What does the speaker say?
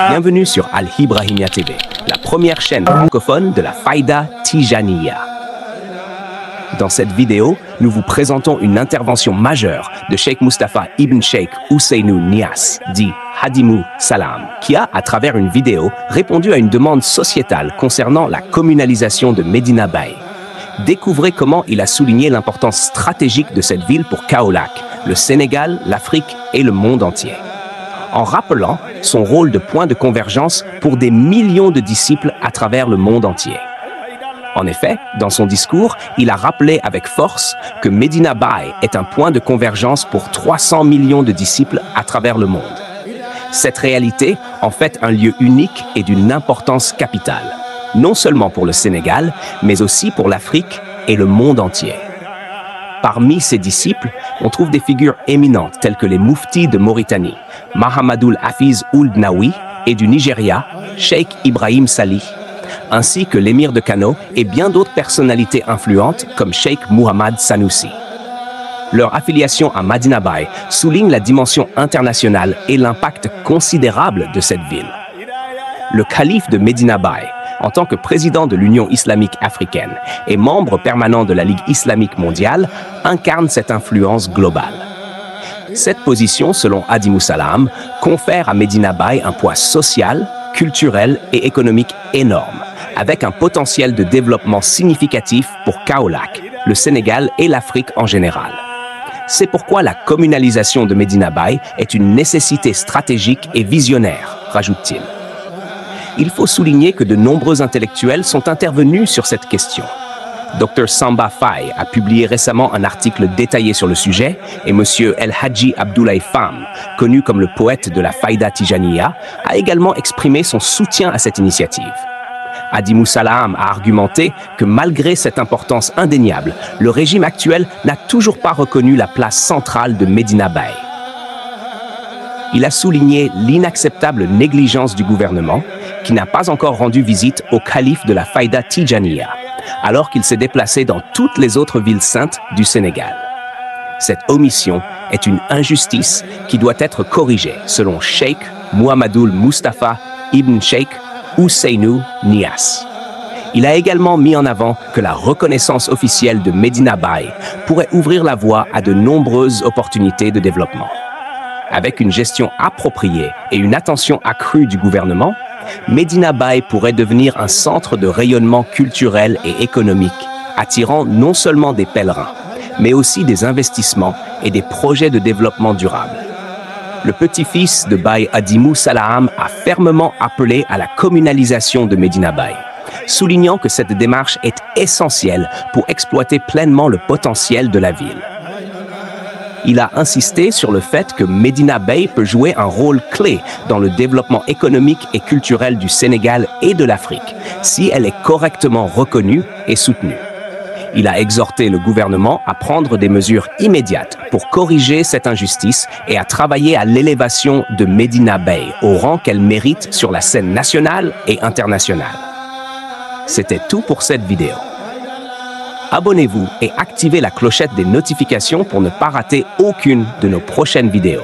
Bienvenue sur Al-Ibrahimia TV, la première chaîne francophone de la Faïda Tijaniya. Dans cette vidéo, nous vous présentons une intervention majeure de Cheikh Moustapha Ibn Cheikh Ousseynou Niass, dit Hadimou Salam, qui a, à travers une vidéo, répondu à une demande sociétale concernant la communalisation de Medina Baye. Découvrez comment il a souligné l'importance stratégique de cette ville pour Kaolack, le Sénégal, l'Afrique et le monde entier, en rappelant son rôle de point de convergence pour des millions de disciples à travers le monde entier. En effet, dans son discours, il a rappelé avec force que Medina Baye est un point de convergence pour 300 millions de disciples à travers le monde. Cette réalité en fait un lieu unique et d'une importance capitale, non seulement pour le Sénégal, mais aussi pour l'Afrique et le monde entier. Parmi ses disciples, on trouve des figures éminentes telles que les mouftis de Mauritanie, Mahamadoul Hafiz Ould Nawi, et du Nigeria, Cheikh Ibrahim Salih, ainsi que l'émir de Kano et bien d'autres personnalités influentes comme Cheikh Mohammed Sanoussi. Leur affiliation à Medina Baye souligne la dimension internationale et l'impact considérable de cette ville. Le calife de Medina Baye, en tant que président de l'Union islamique africaine et membre permanent de la Ligue islamique mondiale, incarne cette influence globale. Cette position, selon Hadimou Salam, confère à Medina Baye un poids social, culturel et économique énorme, avec un potentiel de développement significatif pour Kaolack, le Sénégal et l'Afrique en général. C'est pourquoi la communalisation de Medina Baye est une nécessité stratégique et visionnaire, rajoute-t-il. Il faut souligner que de nombreux intellectuels sont intervenus sur cette question. Dr Samba Faye a publié récemment un article détaillé sur le sujet et M. El Hadji Abdoulaye Fam, connu comme le poète de la Faïda Tijaniya, a également exprimé son soutien à cette initiative. Hadimou Salam a argumenté que malgré cette importance indéniable, le régime actuel n'a toujours pas reconnu la place centrale de Medina Baye. Il a souligné l'inacceptable négligence du gouvernement qui n'a pas encore rendu visite au calife de la Faïda Tijaniya, alors qu'il s'est déplacé dans toutes les autres villes saintes du Sénégal. Cette omission est une injustice qui doit être corrigée, selon Cheikh Mohammadoul Moustapha Ibn Cheikh Ousseynou Niass. Il a également mis en avant que la reconnaissance officielle de Medina Baye pourrait ouvrir la voie à de nombreuses opportunités de développement. Avec une gestion appropriée et une attention accrue du gouvernement, Medina Baye pourrait devenir un centre de rayonnement culturel et économique, attirant non seulement des pèlerins, mais aussi des investissements et des projets de développement durable. Le petit-fils de Baye Hadimou Salam a fermement appelé à la communalisation de Medina Baye, soulignant que cette démarche est essentielle pour exploiter pleinement le potentiel de la ville. Il a insisté sur le fait que Medina Baye peut jouer un rôle clé dans le développement économique et culturel du Sénégal et de l'Afrique, si elle est correctement reconnue et soutenue. Il a exhorté le gouvernement à prendre des mesures immédiates pour corriger cette injustice et à travailler à l'élévation de Medina Baye au rang qu'elle mérite sur la scène nationale et internationale. C'était tout pour cette vidéo. Abonnez-vous et activez la clochette des notifications pour ne pas rater aucune de nos prochaines vidéos.